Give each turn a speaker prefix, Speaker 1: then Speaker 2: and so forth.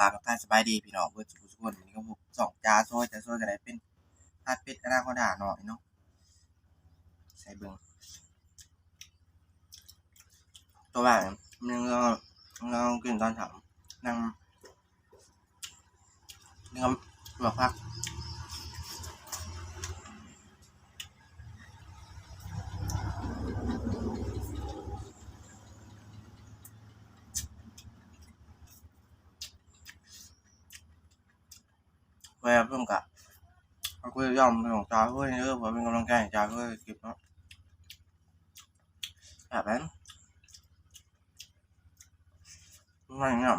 Speaker 1: กราบทักทายสบายดีพี่น้องเพื่อนสุขสุขคนวันนี้ก็พบสองจ้าโซ่จะโซ่กันได้เป็นผัดเป็ดอนาคอนดาหน่อยเนาะใส่เบิ่งตัวแบบมันเรากินตอนถามนั่งเนื้อลวกผักเวลาเพิ่มกะเขาคุยย่อมเป็นของจ้าเพื่อนเยอะเพราะเป็นกำลังใจของจ้าเพื่อนเก็บเนาะแบบนั้นไม่เงี้ย